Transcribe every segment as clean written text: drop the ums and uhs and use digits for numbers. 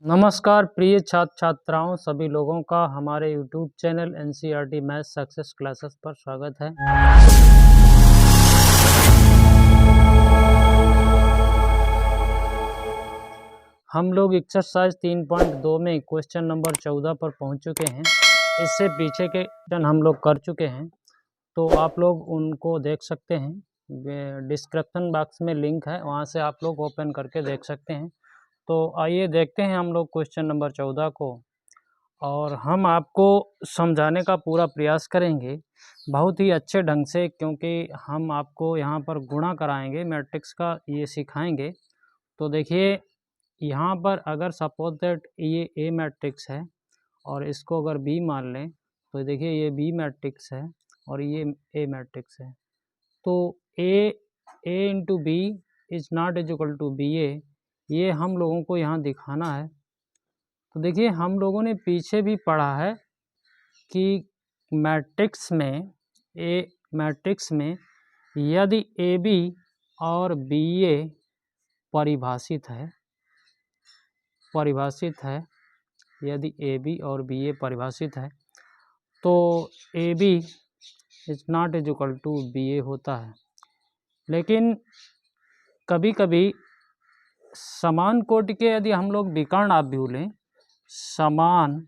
नमस्कार प्रिय छात्र छात्राओं सभी लोगों का हमारे YouTube channel NCERT math success classes पर स्वागत है। हम लोग एक्सरसाइज 3.2 में क्वेश्चन नंबर 14 पर पहुंच चुके हैं। इससे पीछे के क्वेश्चन हम लोग कर चुके हैं, तो आप लोग उनको देख सकते हैं। डिस्क्रिप्शन बॉक्स में लिंक है, वहां से आप लोग ओपन करके देख सकते हैं। तो आइए देखते हैं हम लोग क्वेश्चन नंबर 14 को, और हम आपको समझाने का पूरा प्रयास करेंगे बहुत ही अच्छे ढंग से, क्योंकि हम आपको यहाँ पर गुणा कराएंगे, मैट्रिक्स का ये सिखाएंगे। तो देखिए यहाँ पर अगर सपोज दैट ये ए मैट्रिक्स है और इसको अगर बी मान लें, तो देखिए ये बी मैट्रिक्स है और ये ए मैट्रिक्स है। तो A into B is not is equal to B A, ये हम लोगों को यहाँ दिखाना है। तो देखिए हम लोगों ने पीछे भी पढ़ा है कि मैट्रिक्स में यदि ए बी और बी ए परिभाषित है, यदि ए बी और बी ए परिभाषित है, तो A B is not is equal to B A होता है। लेकिन कभी कभी समान कोटि के यदि हम लोग विकर्ण आव्यूह लें, समान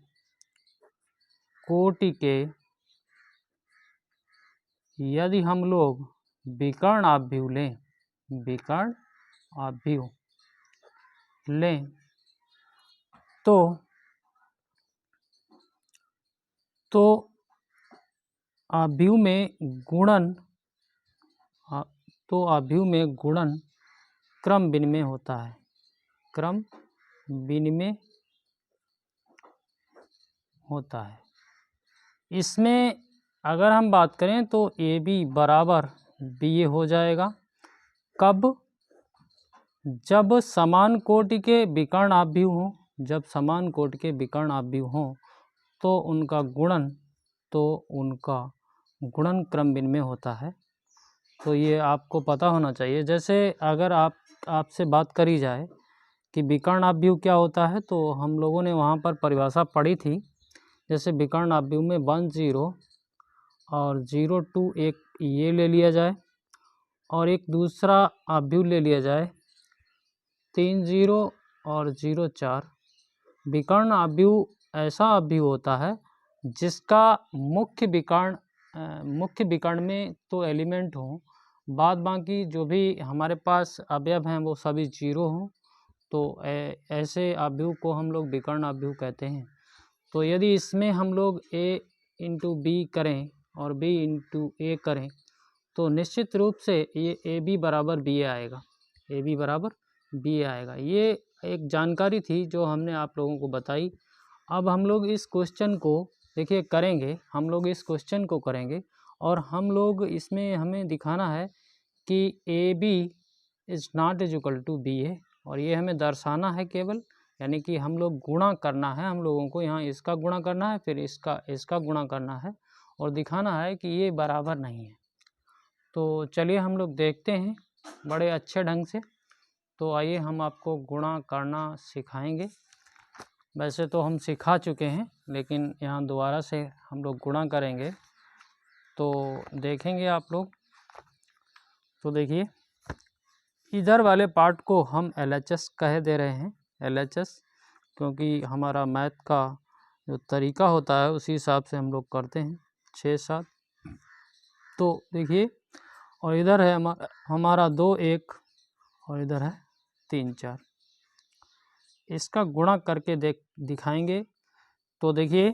कोटि के यदि हम लोग विकर्ण आव्यूह लें, तो आव्यूह में गुणन क्रम विनिमय होता है। क्रम विनिमय होता है। इसमें अगर हम बात करें तो ए बी बराबर बी ए हो जाएगा। कब? जब समान कोटि के विकर्ण आव्यूह हों, तो उनका गुणन क्रम विनिमय होता है। तो ये आपको पता होना चाहिए। जैसे अगर आपसे बात करी जाए कि विकर्ण आव्यूह क्या होता है, तो हम लोगों ने वहाँ पर परिभाषा पढ़ी थी। जैसे विकर्ण आव्यूह में 1 0 और 0 2 एक ये ले लिया जाए, और एक दूसरा आव्यूह ले लिया जाए 3 0 और 0 4। विकर्ण आव्यूह ऐसा आव्यूह होता है जिसका मुख्य विकर्ण में तो एलिमेंट हों, बाद बाकी जो भी हमारे पास अवयव हैं वो सभी जीरो हों, तो ऐसे आव्यूह को हम लोग विकर्ण आव्यूह कहते हैं। तो यदि इसमें हम लोग a इंटू बी करें और b इंटू ए करें, तो निश्चित रूप से ये ए बी बराबर बी ए आएगा। ये एक जानकारी थी जो हमने आप लोगों को बताई। अब हम लोग इस क्वेश्चन को देखिए करेंगे, और हम लोग इसमें हमें दिखाना है कि A B is not is equal to B A, और ये हमें दर्शाना है केवल, यानी कि हम लोग गुणा करना है, हम लोगों को यहाँ इसका गुणा करना है, फिर इसका गुणा करना है, और दिखाना है कि ये बराबर नहीं है। तो चलिए हम लोग देखते हैं बड़े अच्छे ढंग से। तो आइए हम आपको गुणा करना सिखाएंगे। वैसे तो हम सिखा चुके हैं, लेकिन यहाँ दोबारा से हम लोग गुणा करेंगे, तो देखेंगे आप लोग। तो देखिए इधर वाले पार्ट को हम LHS कह दे रहे हैं, LHS, क्योंकि हमारा मैथ का जो तरीका होता है उसी हिसाब से हम लोग करते हैं 6 7। तो देखिए, और इधर है हमारा 2 1 और इधर है 3 4। इसका गुणा करके दिखाएंगे। तो देखिए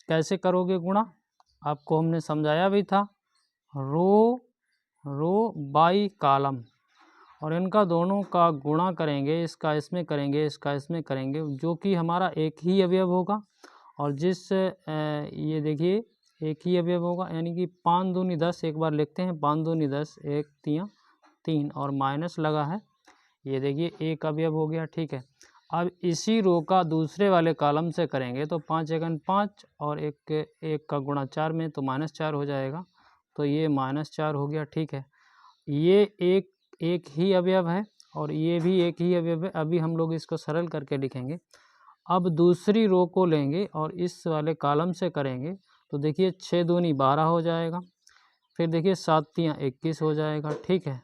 कैसे करोगे गुणा, आपको हमने समझाया भी था। रो बाई कॉलम, और इनका दोनों का गुणा करेंगे, इसका इसमें करेंगे, इसका इसमें करेंगे, जो कि हमारा एक ही अवयव होगा। और ये देखिए एक ही अवयव होगा, यानी कि 5 दूनी 10, एक बार लिखते हैं 5 दूनी 10, 1 3 और माइनस लगा है, ये देखिए एक अवयव हो गया। ठीक है, अब इसी रो का दूसरे वाले कॉलम से करेंगे, तो 5 एकन 5 और एक का गुणा 4 में, तो -4 हो जाएगा, तो ये -4 हो गया। ठीक है, ये एक ही अवयव है और ये भी एक ही अवयव है। अभी हम लोग इसको सरल करके लिखेंगे। अब दूसरी रो को लेंगे और इस वाले कॉलम से करेंगे तो देखिए 6 दूनी 12 हो जाएगा, फिर देखिए 7 तियाँ 21 हो जाएगा, ठीक है।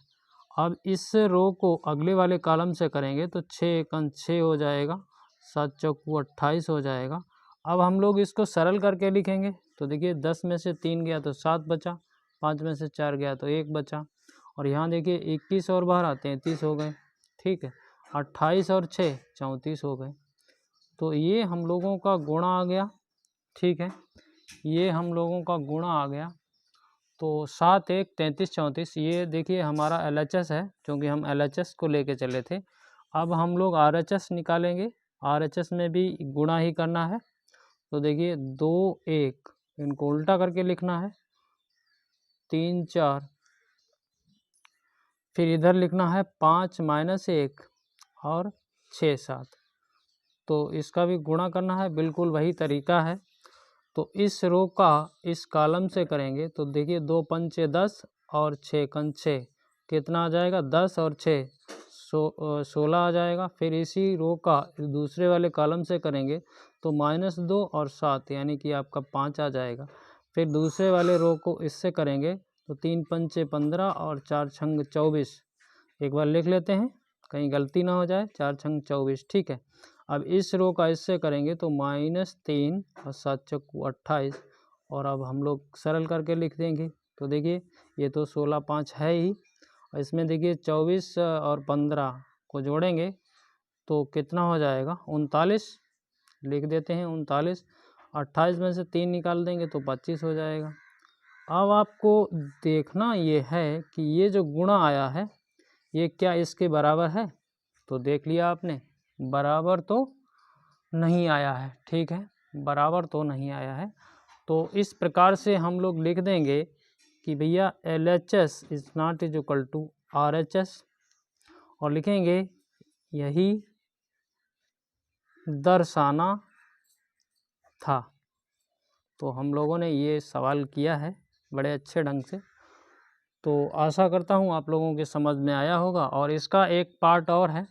अब इस रो को अगले वाले कॉलम से करेंगे तो 6 एकम 6 हो जाएगा, 7 चौकू 28 हो जाएगा। अब हम लोग इसको सरल करके लिखेंगे तो देखिए 10 में से 3 गया तो 7 बचा, 5 में से 4 गया तो 1 बचा, और यहाँ देखिए 21 और 12 33 हो गए, ठीक है। 28 और 6 34 हो गए। तो ये हम लोगों का गुणा आ गया, ठीक है, ये हम लोगों का गुणा आ गया। तो 7 1 33 34 ये देखिए हमारा LHS है, क्योंकि हम LHS को लेके चले थे। अब हम लोग RHS निकालेंगे, RHS में भी गुणा ही करना है। तो देखिए 2 1 इनको उल्टा करके लिखना है, 3 4, फिर इधर लिखना है 5 - 1 और 6 7। तो इसका भी गुणा करना है, बिल्कुल वही तरीका है। तो इस रो का इस कॉलम से करेंगे तो देखिए 2 पंचे 10 और 6 कन 6 कितना आ जाएगा, 10 और 6 16 आ जाएगा। फिर इसी रो का दूसरे वाले कॉलम से करेंगे तो -2 और 7 यानी कि आपका 5 आ जाएगा। फिर दूसरे वाले रो को इससे करेंगे तो 3 पंचे 15 और 4 छंग 24। एक बार लिख लेते हैं कहीं गलती ना हो जाए, 4 छंग 24, ठीक है। अब इस रो का इससे करेंगे तो -3 और 7 चौकू 28, और अब हम लोग सरल करके लिख देंगे तो देखिए ये तो 16 5 है ही, और इसमें देखिए 24 और 15 को जोड़ेंगे तो कितना हो जाएगा, 39 लिख देते हैं, 39। 28 में से 3 निकाल देंगे तो 25 हो जाएगा। अब आपको देखना ये है कि ये जो गुणा आया है ये क्या इसके बराबर है, तो देख लिया आपने, बराबर तो नहीं आया है, ठीक है, बराबर तो नहीं आया है। तो इस प्रकार से हम लोग लिख देंगे कि भैया LHS is not is equal to RHS, और लिखेंगे यही दर्शाना था। तो हम लोगों ने ये सवाल किया है बड़े अच्छे ढंग से, तो आशा करता हूँ आप लोगों के समझ में आया होगा। और इसका एक पार्ट और है,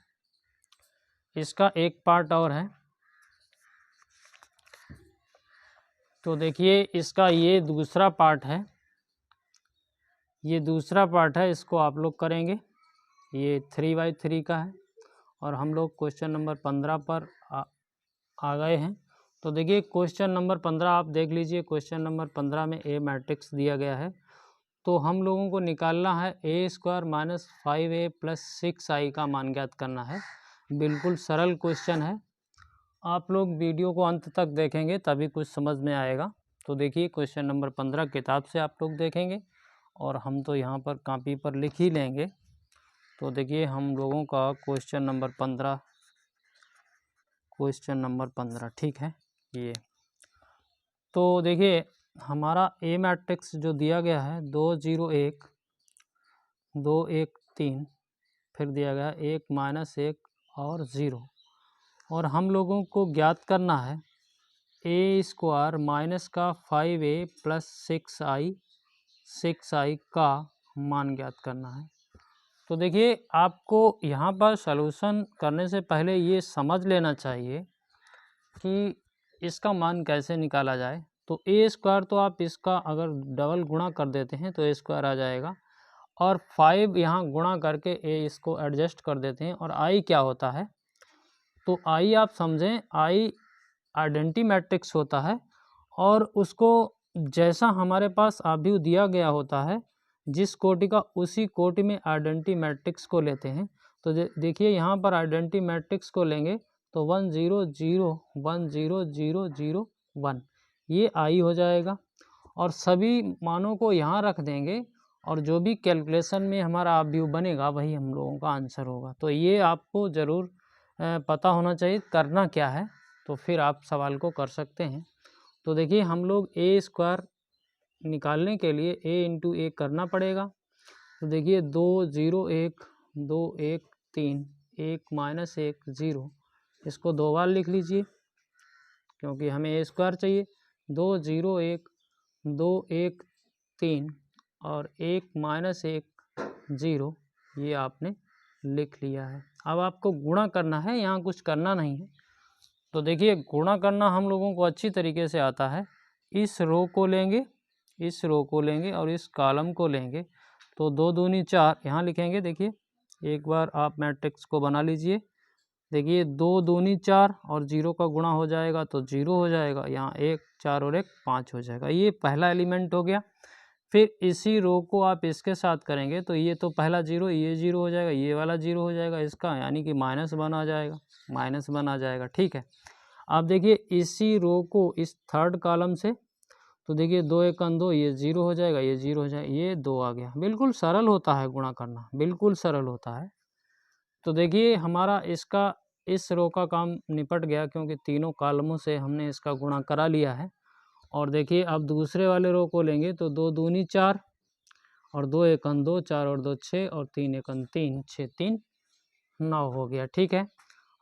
इसका एक पार्ट और है, तो देखिए इसका ये दूसरा पार्ट है, ये दूसरा पार्ट है, इसको आप लोग करेंगे। ये 3/3 का है और हम लोग क्वेश्चन नंबर 15 पर आ गए हैं। तो देखिए क्वेश्चन नंबर 15 आप देख लीजिए। क्वेश्चन नंबर 15 में ए मैट्रिक्स दिया गया है, तो हम लोगों को निकालना है a² - 5a + 6i का मान ज्ञात करना है। बिल्कुल सरल क्वेश्चन है, आप लोग वीडियो को अंत तक देखेंगे तभी कुछ समझ में आएगा। तो देखिए क्वेश्चन नंबर 15 किताब से आप लोग देखेंगे और हम तो यहाँ पर कॉपी पर लिख ही लेंगे। तो देखिए हम लोगों का क्वेश्चन नंबर 15, क्वेश्चन नंबर 15, ठीक है ये। तो देखिए हमारा ए मैट्रिक्स जो दिया गया है 2 0 1 2 1 3, फिर दिया गया 1 - 1 और 0, और हम लोगों को ज्ञात करना है a² माइनस का 5a + 6i का मान ज्ञात करना है। तो देखिए आपको यहाँ पर सलूशन करने से पहले ये समझ लेना चाहिए कि इसका मान कैसे निकाला जाए। तो a² तो आप इसका अगर डबल गुणा कर देते हैं तो a² आ जाएगा, और 5 यहाँ गुणा करके इसको एडजस्ट कर देते हैं। और i क्या होता है, तो i आप समझें, i आइडेंटिटी मैट्रिक्स होता है, और उसको जैसा हमारे पास आव्यूह दिया गया होता है जिस कोटि का, उसी कोटि में आइडेंटिटी मैट्रिक्स को लेते हैं। तो देखिए यहाँ पर आइडेंटिटी मैट्रिक्स को लेंगे तो 1 0 0 1 0 0 0 1 ये आई हो जाएगा, और सभी मानों को यहाँ रख देंगे, और जो भी कैलकुलेशन में हमारा आव्यूह बनेगा वही हम लोगों का आंसर होगा। तो ये आपको ज़रूर पता होना चाहिए करना क्या है, तो फिर आप सवाल को कर सकते हैं। तो देखिए हम लोग a² निकालने के लिए a × a करना पड़ेगा। तो देखिए 2 0 1 2 1 3 1 - 1 0, इसको 2 बार लिख लीजिए क्योंकि हमें a² चाहिए। 2 0 1 2 1 3 और 1 - 1 0, ये आपने लिख लिया है। अब आपको गुणा करना है, यहाँ कुछ करना नहीं है। तो देखिए गुणा करना हम लोगों को अच्छी तरीके से आता है। इस रो को लेंगे, इस रो को लेंगे और इस कॉलम को लेंगे, तो 2 दूनी 4 यहाँ लिखेंगे। देखिए एक बार आप मैट्रिक्स को बना लीजिए। देखिए 2 दूनी 4 और 0 का गुणा हो जाएगा तो 0 हो जाएगा। यहाँ 1 4 और 1 5 हो जाएगा। ये पहला एलिमेंट हो गया। फिर इसी रो को आप इसके साथ करेंगे तो ये तो पहला 0, ये 0 हो जाएगा, ये वाला 0 हो जाएगा इसका, यानी कि -1 आ जाएगा, -1 आ जाएगा। ठीक है। अब देखिए इसी रो को इस थर्ड कॉलम से, तो देखिए 2 1 2, ये 0 हो जाएगा, ये 0 हो जाएगा, ये 2 आ गया। बिल्कुल सरल होता है गुणा करना, बिल्कुल सरल होता है। तो देखिए हमारा इसका इस रो का काम निपट गया, क्योंकि तीनों कॉलमों से हमने इसका गुणा करा लिया है। और देखिए अब दूसरे वाले रो को लेंगे तो 2 दूनी 4 और 2 1 2, 4 और 2 6 और 3 1 3, 6 3 9 हो गया। ठीक है।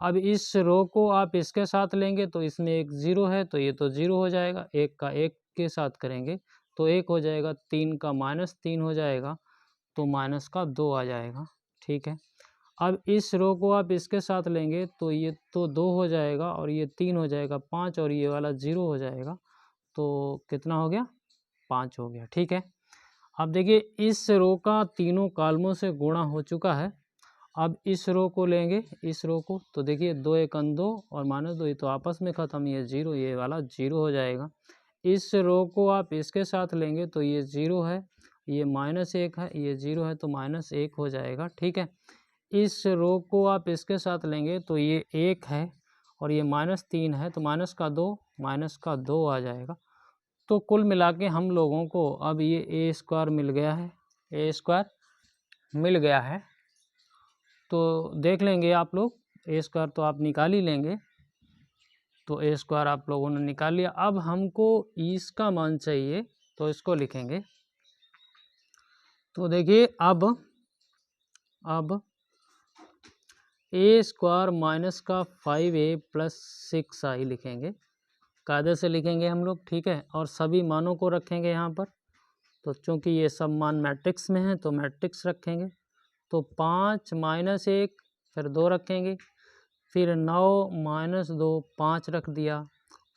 अब इस रो को आप इसके साथ लेंगे तो इसमें एक 0 है, तो ये तो 0 हो जाएगा। 1 का 1 के साथ करेंगे तो 1 हो जाएगा। 3 का -3 हो जाएगा, तो -2 आ जाएगा। ठीक है। अब इस रो को आप इसके साथ लेंगे तो ये तो 2 हो जाएगा और ये 3 हो जाएगा, 5 और ये वाला 0 हो जाएगा, तो कितना हो गया? 5 हो गया। ठीक है। अब देखिए इस रो का तीनों कॉलमों से गुणा हो चुका है। अब इस रो को लेंगे, इस रो को, तो देखिए 2 1 2 और -2, ये तो आपस में ख़त्म, ये 0, ये वाला 0 हो जाएगा। इस रो को आप इसके साथ लेंगे तो ये 0 है, ये -1 है, ये 0 है, तो -1 हो जाएगा। ठीक है। इस रो को आप इसके साथ लेंगे तो ये 1 है और ये -3 है, तो -2 आ जाएगा। तो कुल मिला के हम लोगों को अब ये ए स्क्वायर मिल गया है, ए स्क्वायर मिल गया है। तो देख लेंगे आप लोग, ए स्क्वायर तो आप निकाल ही लेंगे। तो ए स्क्वायर आप लोगों ने निकाल लिया। अब हमको इसका मान चाहिए, तो इसको लिखेंगे। तो देखिए अब ए स्क्वायर माइनस का 5a प्लस 6i लिखेंगे, कायदे से लिखेंगे हम लोग। ठीक है। और सभी मानों को रखेंगे यहाँ पर। तो चूँकि ये सब मान मैट्रिक्स में हैं तो मैट्रिक्स रखेंगे। तो 5 -1 फिर 2 रखेंगे, फिर 9 -2 5 रख दिया,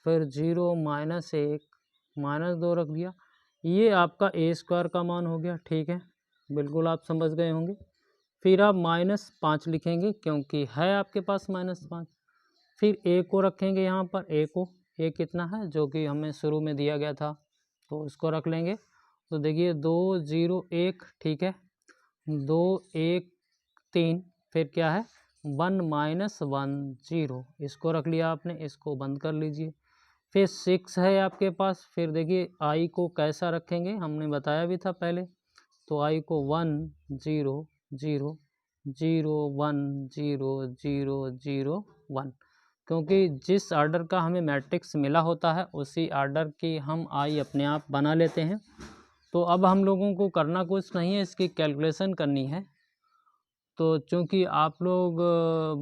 फिर 0 -1 -2 रख दिया। ये आपका ए स्क्वायर का मान हो गया। ठीक है। बिल्कुल आप समझ गए होंगे। फिर आप -5 लिखेंगे, क्योंकि है आपके पास -5। फिर ए को रखेंगे यहाँ पर, ए को, ए कितना है जो कि हमें शुरू में दिया गया था, तो इसको रख लेंगे। तो देखिए 2 0 1, ठीक है, 2 1 3, फिर क्या है 1 -1 0, इसको रख लिया आपने, इसको बंद कर लीजिए। फिर 6 है आपके पास। फिर देखिए आई को कैसा रखेंगे, हमने बताया भी था पहले। तो आई को 1 0 0 0 1 0 0 0 1, क्योंकि जिस आर्डर का हमें मैट्रिक्स मिला होता है उसी आर्डर की हम आई अपने आप बना लेते हैं। तो अब हम लोगों को करना कुछ नहीं है, इसकी कैलकुलेशन करनी है। तो चूँकि आप लोग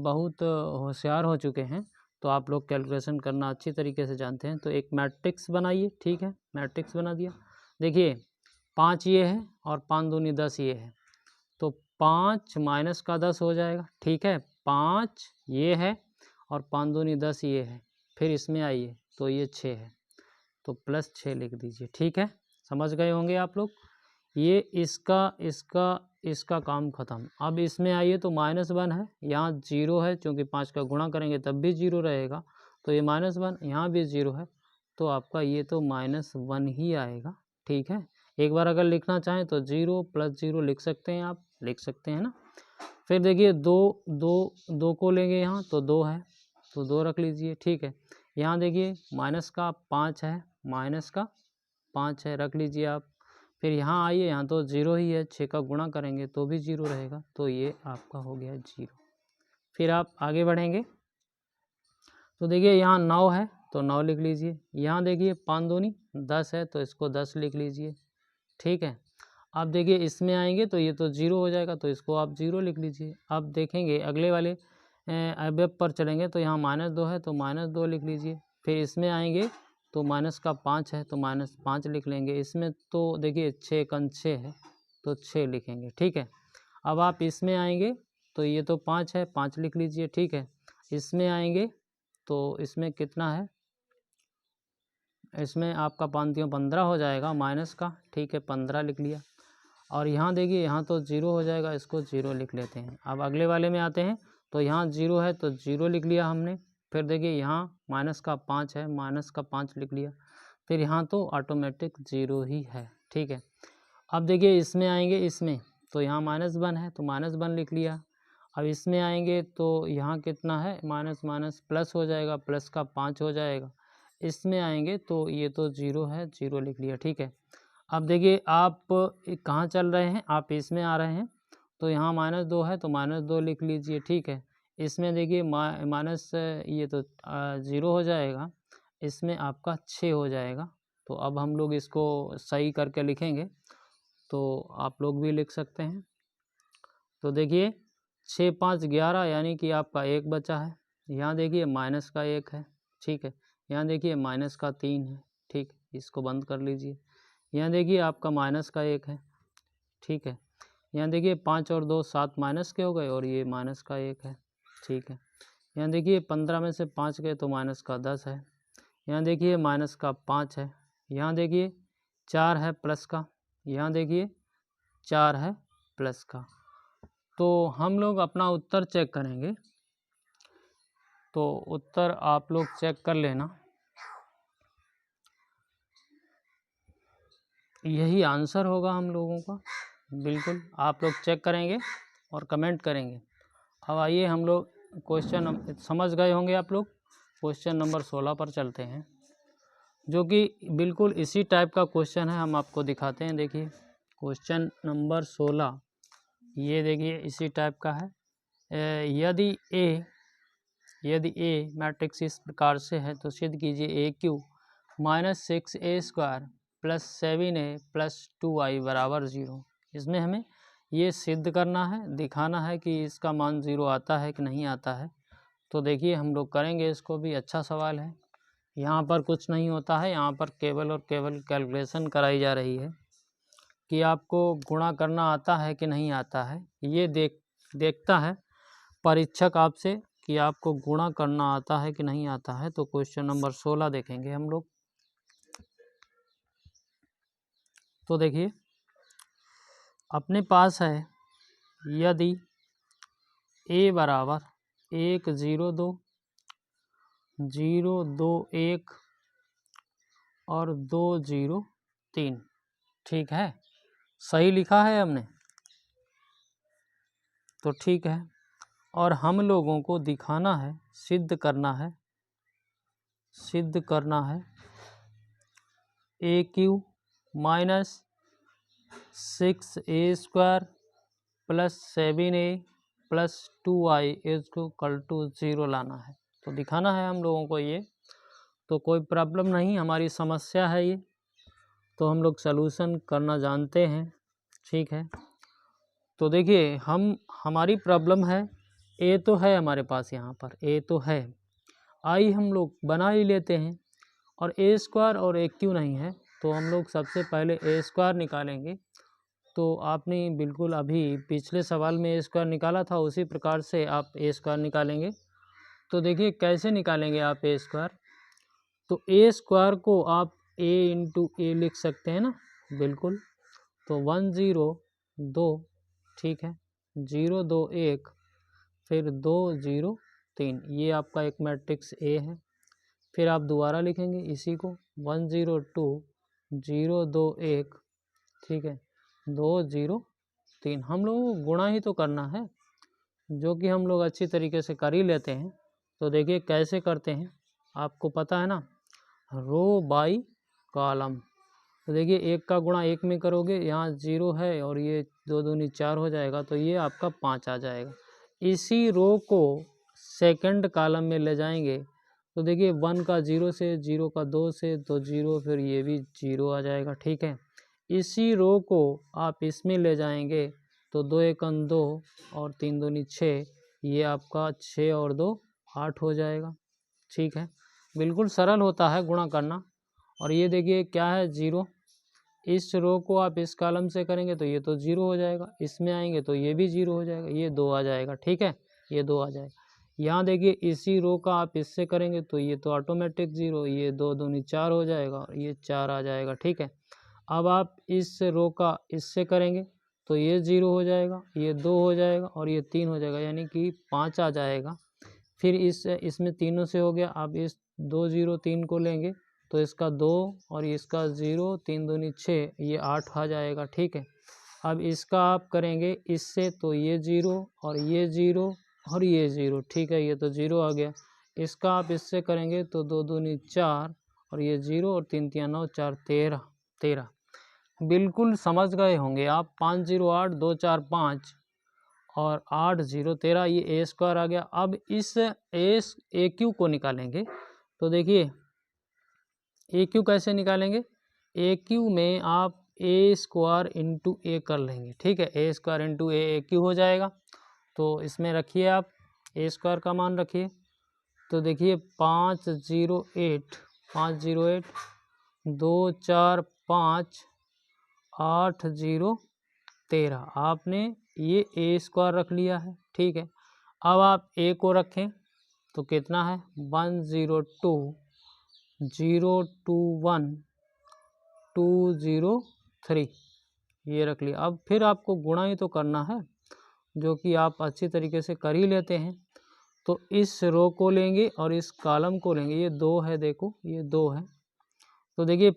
बहुत होशियार हो चुके हैं, तो आप लोग कैलकुलेशन करना अच्छी तरीके से जानते हैं। तो एक मैट्रिक्स बनाइए। ठीक है। मैट्रिक्स बना दिया। देखिए 5 ये है और 5 दूनी 10 ये है, तो 5 माइनस का 10 हो जाएगा। ठीक है। 5 ये है और 5 दूनी 10 ये है। फिर इसमें आइए तो ये 6 है, तो +6 लिख दीजिए। ठीक है। समझ गए होंगे आप लोग। ये इसका काम ख़त्म। अब इसमें आइए तो -1 है, यहाँ 0 है, क्योंकि 5 का गुणा करेंगे तब भी 0 रहेगा, तो ये -1, यहाँ भी 0 है, तो आपका ये तो -1 ही आएगा। ठीक है। एक बार अगर लिखना चाहें तो 0 + 0 लिख सकते हैं, आप लिख सकते हैं ना। फिर देखिए 2 को लेंगे यहाँ, तो 2 है, तो 2 रख लीजिए। ठीक है। यहाँ देखिए -5 है, -5 है, रख लीजिए आप। फिर यहाँ आइए, यहाँ तो 0 ही है, 6 का गुणा करेंगे तो भी 0 रहेगा, तो ये आपका हो गया 0। फिर आप आगे बढ़ेंगे तो देखिए यहाँ 9 है, तो 9 लिख लीजिए। यहाँ देखिए 5 दूनी 10 है, तो इसको 10 लिख लीजिए। ठीक है। अब देखिए इसमें आएंगे तो ये तो 0 हो जाएगा, तो इसको आप 0 लिख लीजिए। अब देखेंगे अगले वाले अवयव पर चलेंगे तो यहाँ -2 है, तो -2 लिख लीजिए। फिर इसमें आएंगे तो -5 है, तो -5 लिख लेंगे। इसमें तो देखिए 6 × 6 है, तो 6 लिखेंगे। ठीक है। अब आप इसमें आएंगे तो ये तो 5 है, 5 लिख लीजिए। ठीक है। इसमें आएंगे तो इसमें कितना है, इसमें आपका 5 3 15 हो जाएगा माइनस का, ठीक है 15 लिख लिया। और यहाँ देखिए यहाँ तो 0 हो जाएगा, इसको 0 लिख लेते हैं। अब अगले वाले में आते हैं, तो यहाँ 0 है तो 0 लिख लिया हमने। फिर देखिए यहाँ माइनस का 5 है, माइनस का 5 लिख लिया। फिर यहाँ तो ऑटोमेटिक 0 ही है, ठीक है। अब देखिए इसमें आएंगे, इसमें तो यहाँ -1 है तो -1 लिख लिया। अब इसमें आएंगे तो यहाँ कितना है, माइनस माइनस प्लस हो जाएगा, प्लस का 5 हो जाएगा। इसमें आएंगे तो ये तो 0 है, 0 लिख लिया, ठीक है। अब देखिए आप कहाँ चल रहे हैं, आप इसमें आ रहे हैं, तो यहाँ -2 है तो -2 लिख लीजिए, ठीक है। इसमें देखिए माइनस ये तो 0 हो जाएगा, इसमें आपका 6 हो जाएगा। तो अब हम लोग इसको सही करके लिखेंगे, तो आप लोग भी लिख सकते हैं। तो देखिए 6 5 11 यानी कि आपका 1 बचा है। यहाँ देखिए माइनस का 1 है, ठीक है। यहाँ देखिए माइनस का 3 है, ठीक, इसको बंद कर लीजिए। यहाँ देखिए आपका माइनस का 1 है, ठीक है। यहाँ देखिए 5 और 2 7 माइनस के हो गए और ये माइनस का 1 है, ठीक है। यहाँ देखिए 15 में से 5 गए तो माइनस का 10 है। यहाँ देखिए माइनस का 5 है। यहाँ देखिए 4 है प्लस का, यहाँ देखिए 4 है प्लस का। तो हम लोग अपना उत्तर चेक करेंगे, तो उत्तर आप लोग चेक कर लेना। यही आंसर होगा हम लोगों का, बिल्कुल आप लोग चेक करेंगे और कमेंट करेंगे। अब आइए हम लोग क्वेश्चन समझ गए होंगे आप लोग, क्वेश्चन नंबर 16 पर चलते हैं, जो कि बिल्कुल इसी टाइप का क्वेश्चन है। हम आपको दिखाते हैं, देखिए क्वेश्चन नंबर 16 ये देखिए इसी टाइप का है। यदि ए मैट्रिक्स इस प्रकार से है तो सिद्ध कीजिए AQ -6A² + 7A + 2I = 0। इसमें हमें ये सिद्ध करना है, दिखाना है कि इसका मान 0 आता है कि नहीं आता है। तो देखिए हम लोग करेंगे इसको भी, अच्छा सवाल है। यहाँ पर कुछ नहीं होता है, यहाँ पर केवल और केवल कैलकुलेशन कराई जा रही है कि आपको गुणा करना आता है कि नहीं आता है। ये देखता है परीक्षक आपसे कि आपको गुणा करना आता है कि नहीं आता है। तो क्वेश्चन नंबर 16 देखेंगे हम लोग। तो देखिए अपने पास है, यदि A = 1 0 2 0 2 1 और 2 0 3, ठीक है, सही लिखा है हमने, तो ठीक है। और हम लोगों को दिखाना है, सिद्ध करना है AQ -6A² + 7A + 2I = 0 लाना है। तो दिखाना है हम लोगों को ये, तो कोई प्रॉब्लम नहीं, हमारी समस्या है ये, तो हम लोग सलूशन करना जानते हैं, ठीक है। तो देखिए हमारी प्रॉब्लम है, ए तो है हमारे पास, यहाँ पर ए तो है, आई हम लोग बना ही लेते हैं, और A² और AQ नहीं है, तो हम लोग सबसे पहले A² निकालेंगे। तो आपने बिल्कुल अभी पिछले सवाल में A² निकाला था, उसी प्रकार से आप A² निकालेंगे। तो देखिए कैसे निकालेंगे आप A², तो A² को आप A × A लिख सकते हैं ना, बिल्कुल। तो 1 0 2, ठीक है, 0 2 1 फिर 2 0 3, ये आपका एक मैट्रिक्स A है। फिर आप दोबारा लिखेंगे इसी को, 1 0 2 0 2 1, ठीक है, 2 0 3। हम लोगों को गुणा ही तो करना है, जो कि हम लोग अच्छी तरीके से कर ही लेते हैं। तो देखिए कैसे करते हैं, आपको पता है ना, रो बाई कॉलम। तो देखिए 1 का गुणा 1 में करोगे, यहाँ 0 है और ये 2 दूनी 4 हो जाएगा, तो ये आपका 5 आ जाएगा। इसी रो को सेकंड कॉलम में ले जाएंगे, तो देखिए 1 का 0 से, 0 का 2 से, तो 0, फिर ये भी 0 आ जाएगा, ठीक है। इसी रो को आप इसमें ले जाएंगे, तो 2 1 2 और 3 दूनी 6, ये आपका 6 और 2 8 हो जाएगा, ठीक है। बिल्कुल सरल होता है गुणा करना। और ये देखिए क्या है, 0, इस रो को आप इस कॉलम से करेंगे तो ये तो 0 हो जाएगा, इसमें आएंगे तो ये भी 0 हो जाएगा, ये 2 आ जाएगा, ठीक है, ये 2 आ जाएगा। यहाँ देखिए इसी रो का आप इससे करेंगे तो ये तो ऑटोमेटिक 0, ये 2 दूनी 4 हो जाएगा और ये 4 आ जाएगा, ठीक है। अब आप इस रो का इससे करेंगे तो ये 0 हो जाएगा, ये 2 हो जाएगा और ये 3 हो जाएगा, यानी कि 5 आ जाएगा। फिर इसमें तीनों से हो गया। अब इस 2 0 3 को लेंगे तो इसका 2 और इसका 0, 3 दूनी 6, ये 8 आ जाएगा, ठीक है। अब इसका आप करेंगे इससे तो ये 0 और ये 0 और ये 0, ठीक है, ये तो 0 आ गया। इसका आप इससे करेंगे तो 2 दूनी 4 और ये 0 और 3 3 9 4 13। बिल्कुल समझ गए होंगे आप। 5 0 8 2 4 5 और 8 0 13, ये ए स्क्वायर आ गया। अब इस ए क्यू को निकालेंगे तो देखिए ए क्यू कैसे निकालेंगे। ए क्यू में आप ए स्क्वायर इंटू ए कर लेंगे, ठीक है। ए स्क्वायर इंटू ए क्यू हो जाएगा। तो इसमें रखिए आप ए स्क्वायर का मान रखिए। तो देखिए 508 2 4 5 8 0 13, आपने ये ए स्क्वायर रख लिया है, ठीक है। अब आप ए को रखें तो कितना है 102 021 203, ये रख लिया। अब फिर आपको गुणा ही तो करना है, जो कि आप अच्छी तरीके से कर ही लेते हैं। तो इस रो को लेंगे और इस कॉलम को लेंगे, ये 2 है, देखो ये 2 है। तो देखिए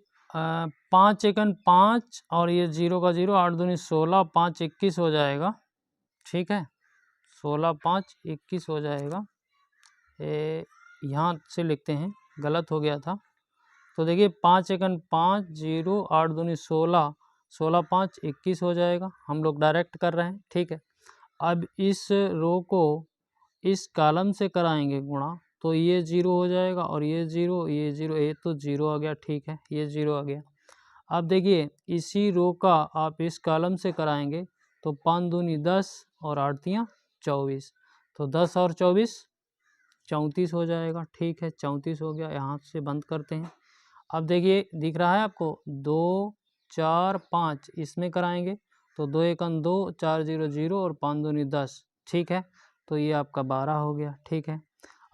5 एकन 5 और ये 0 का 0, 8 दूनी 16, 5 21 हो जाएगा, ठीक है। 16 5 21 हो जाएगा। यहाँ से लिखते हैं, गलत हो गया था। तो देखिए 5 एकन 5 0 8 दूनी 16, 16 5 21 हो जाएगा। हम लोग डायरेक्ट कर रहे हैं, ठीक है। अब इस रो को इस कॉलम से कराएंगे गुणा तो ये 0 हो जाएगा और ये 0, ये 0, ये तो 0 आ गया, ठीक है, ये 0 आ गया। अब देखिए इसी रो का आप इस कॉलम से कराएंगे तो 5 दूनी 10 और 8 तियाँ 24, तो 10 और 24 34 हो जाएगा, ठीक है, 34 हो गया। यहाँ से बंद करते हैं। अब देखिए दिख रहा है आपको 2 4 5, इसमें कराएंगे तो 2 एकन 2 4 0 0 और 5 दूनी 10, ठीक है। तो ये आपका 12 हो गया, ठीक है।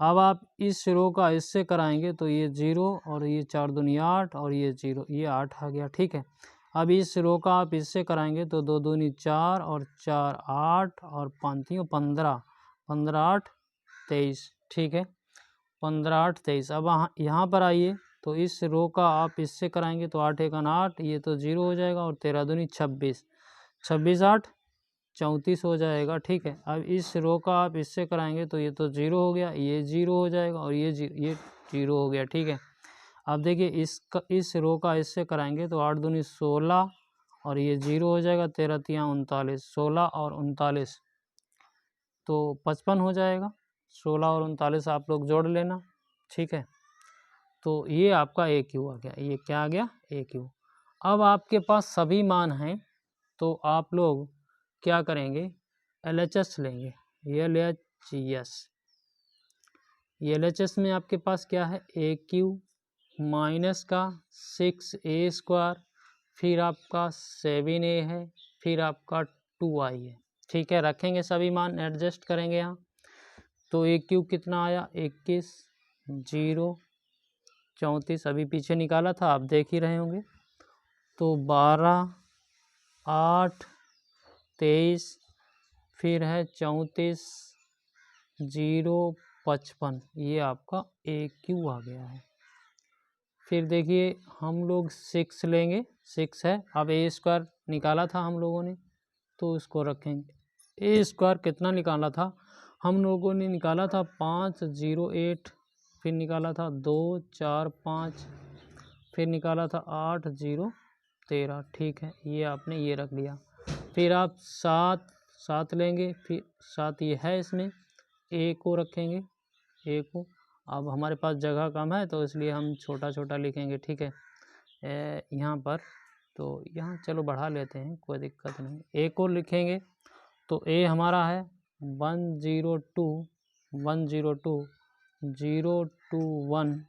अब आप इस रो का इससे कराएंगे तो ये 0 और ये 4 दूनी 8 और ये 0, ये 8 आ गया, ठीक है। अब इस रो का आप इससे कराएंगे तो 2 दूनी 4 और 4 8 और 5 3 15, 15 8 23, ठीक है, 15 8 23। अब यहाँ पर आइए तो इस रो का आप इससे कराएंगे तो 8 एकन 8, ये तो 0 हो जाएगा और 13 दूनी 26, 26 8 34 हो जाएगा, ठीक है। अब इस रो का आप इससे कराएंगे तो ये तो 0 हो गया, ये 0 हो जाएगा और ये 0 हो गया, ठीक है। अब देखिए इस रो का इससे कराएंगे तो 8 दूनी 16 और ये 0 हो जाएगा, 13 तियाँ 39, 16 और 39 तो 55 हो जाएगा। 16 और 39 आप लोग जोड़ लेना, ठीक है। तो ये आपका ए क्यू आ गया, ये क्या आ गया ए क्यू। अब आपके पास सभी मान हैं तो आप लोग क्या करेंगे LHS लेंगे, LHS। LHS में आपके पास क्या है ए क्यू माइनस का 6a स्क्वायर, फिर आपका 7a है, फिर आपका 2i है, ठीक है। रखेंगे सभी मान, एडजस्ट करेंगे यहाँ। तो ए क्यू कितना आया 21 0 34, अभी पीछे निकाला था, आप देख ही रहे होंगे। तो 12 8 23, फिर है 34 0 55, ये आपका ए क्यू आ गया है। फिर देखिए हम लोग 6 लेंगे, 6 है। अब ए स्क्वायर निकाला था हम लोगों ने तो उसको रखेंगे। ए स्क्वायर कितना निकाला था हम लोगों ने, निकाला था 5 0 8, फिर निकाला था 2 4 5, फिर निकाला था 8 0 13, ठीक है, ये आपने ये रख लिया। फिर आप 7 लेंगे, फिर 7 ये है, इसमें ए को रखेंगे, ए को। अब हमारे पास जगह कम है तो इसलिए हम छोटा छोटा लिखेंगे, ठीक है, यहाँ पर। तो यहाँ चलो बढ़ा लेते हैं, कोई दिक्कत नहीं। ए को लिखेंगे तो ए हमारा है 102 102 021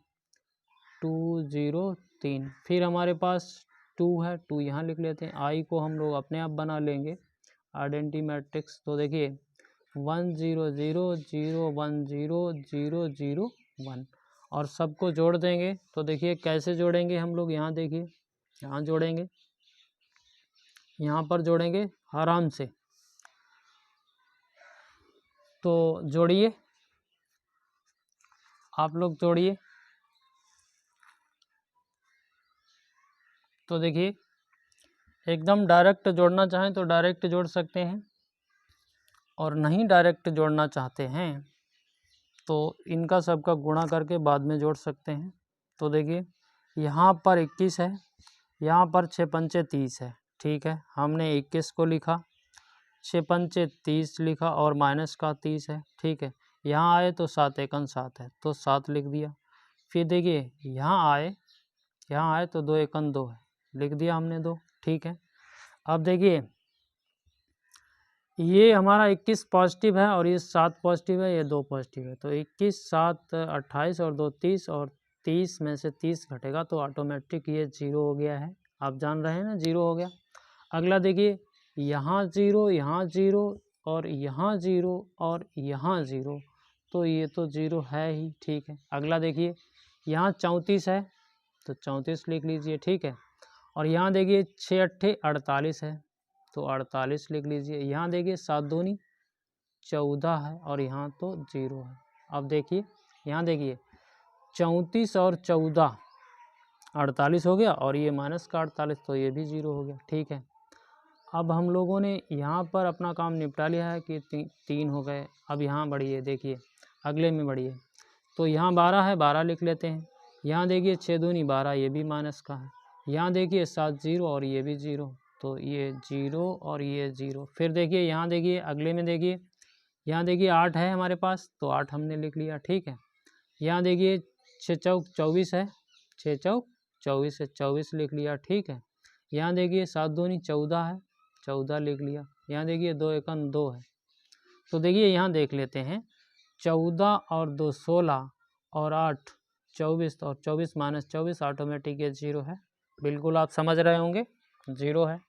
203, फिर हमारे पास 2 है, 2 यहाँ लिख लेते हैं। आई को हम लोग अपने आप बना लेंगे, आइडेंटिटी मैट्रिक्स। तो देखिए 1 0 0 0 1 0 0 0 1 और सबको जोड़ देंगे। तो देखिए कैसे जोड़ेंगे हम लोग, यहाँ देखिए, यहाँ जोड़ेंगे, यहाँ पर जोड़ेंगे आराम से। तो जोड़िए, आप लोग जोड़िए। तो देखिए एकदम डायरेक्ट जोड़ना चाहें तो डायरेक्ट जोड़ सकते हैं, और नहीं डायरेक्ट जोड़ना चाहते हैं तो इनका सबका गुणा करके बाद में जोड़ सकते हैं। तो देखिए यहाँ पर 21 है, यहाँ पर 6 पंचे 30 है, ठीक है। हमने 21 को लिखा, 6 पंचे 30 लिखा और माइनस का 30 है, ठीक है। यहाँ आए तो 7 एकन 7 है तो 7 लिख दिया। फिर देखिए यहाँ आए तो 2 एकन 2 है, लिख दिया हमने 2, ठीक है। अब देखिए ये हमारा 21 पॉजिटिव है और ये 7 पॉजिटिव है, ये 2 पॉजिटिव है। तो 21 7 28 और 2 30 और 30 में से 30 घटेगा तो ऑटोमेटिक ये 0 हो गया है। आप जान रहे हैं ना, 0 हो गया। अगला देखिए यहाँ 0, यहाँ 0 और यहाँ 0 और यहाँ 0, तो ये तो 0 है ही, ठीक है। अगला देखिए यहाँ 34 है तो 34 लिख लीजिए, ठीक है। और यहाँ देखिए 6 8 48 है तो 48 लिख लीजिए। यहाँ देखिए 7 दूनी 14 है और यहाँ तो 0 है। अब देखिए यहाँ देखिए 34 और 14 48 हो गया और ये माइनस का 48 तो ये भी 0 हो गया, ठीक है। अब हम लोगों ने यहाँ पर अपना काम निपटा लिया है कि 3 हो गए। अब यहाँ बढ़िए, देखिए अगले में बढ़िए। तो यहाँ 12 है, 12 लिख लेते हैं। यहाँ देखिए 6 दूनी 12, ये भी माइनस का है। यहाँ देखिए 7 0 और ये भी 0, तो ये 0 और ये 0। फिर देखिए यहाँ देखिए अगले में देखिए, यहाँ देखिए 8 है हमारे पास तो 8 हमने लिख लिया, ठीक है। यहाँ देखिए 6 चौक 24 है, 6 चौक 24 है, 24 लिख लिया, ठीक है। यहाँ देखिए 7 दूनी 14 है, 14 लिख लिया। यहाँ देखिए 2 एकन 2 है। तो देखिए यहाँ देख लेते हैं 14 और 2 16 और 8 24 और 24 माइनस 24 ऑटोमेटिक ये 0 है। बिल्कुल आप समझ रहे होंगे, 0 है।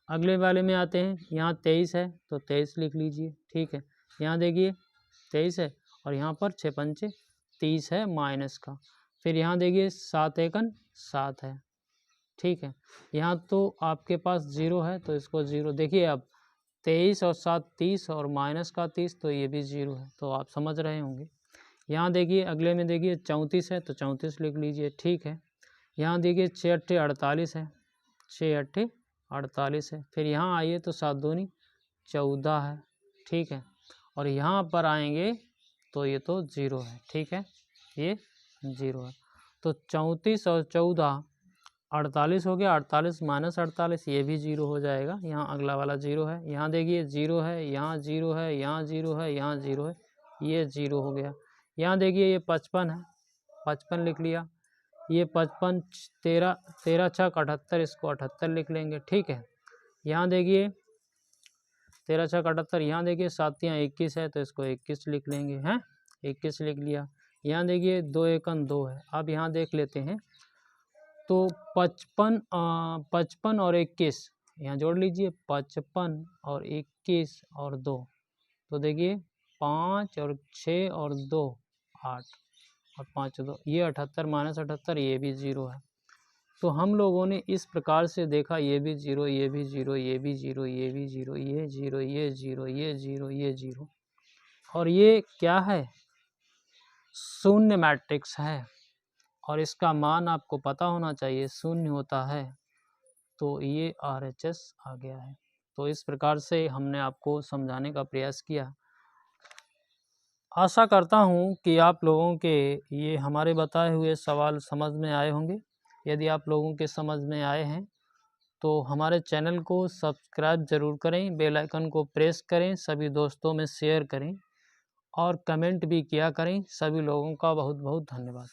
अगले वाले में आते हैं, यहाँ 23 है तो 23 लिख लीजिए, ठीक है। यहाँ देखिए 23 है और यहाँ पर 6 पंचे 30 है माइनस का। फिर यहाँ देखिए 7 एकन 7 है, ठीक है। यहाँ तो आपके पास 0 है तो इसको 0, देखिए अब 23 और 7 30 और माइनस का 30 तो ये भी 0 है, तो आप समझ रहे होंगे। यहाँ देखिए अगले में देखिए 34 है तो 34 लिख लीजिए, ठीक है। यहाँ देखिए 6 8 48 है, 6 8 48 है। फिर यहाँ आइए तो 7 दूनी 14 है, ठीक है। और यहाँ पर आएंगे तो ये तो 0 है, ठीक है, ये 0 है। तो 34 और 14 48 हो गया, 48 माइनस 48 ये भी 0 हो जाएगा। यहाँ अगला वाला 0 है, यहाँ देखिए 0 है, यहाँ 0 है, यहाँ 0 है, यहाँ 0 है, ये 0 हो गया। यहाँ देखिए ये 55 है, 55 लिख लिया। ये 55 13 13 छक 78, इसको 78 लिख लेंगे, ठीक है। यहाँ देखिए 13 छक 78, यहाँ देखिए 7 यहाँ 21 है तो इसको 21 लिख लेंगे, हैं 21 लिख लिया। यहाँ देखिए 2 एकन 2 है। अब यहाँ देख लेते हैं तो 55 और 21 यहाँ जोड़ लीजिए, 55 और 21 और 2, तो देखिए 5 और 6 और 2 8 और 5 2, ये 78 माइनस 78 ये भी 0 है। तो हम लोगों ने इस प्रकार से देखा, ये भी 0, ये भी 0, ये भी 0, ये भी 0, ये 0, ये 0, ये 0, ये 0, और ये क्या है, शून्य मैट्रिक्स है और इसका मान आपको पता होना चाहिए, शून्य होता है तो ये RHS आ गया है। तो इस प्रकार से हमने आपको समझाने का प्रयास किया। आशा करता हूँ कि आप लोगों के ये हमारे बताए हुए सवाल समझ में आए होंगे। यदि आप लोगों के समझ में आए हैं तो हमारे चैनल को सब्सक्राइब ज़रूर करें, बेल आइकन को प्रेस करें, सभी दोस्तों में शेयर करें और कमेंट भी किया करें। सभी लोगों का बहुत बहुत धन्यवाद।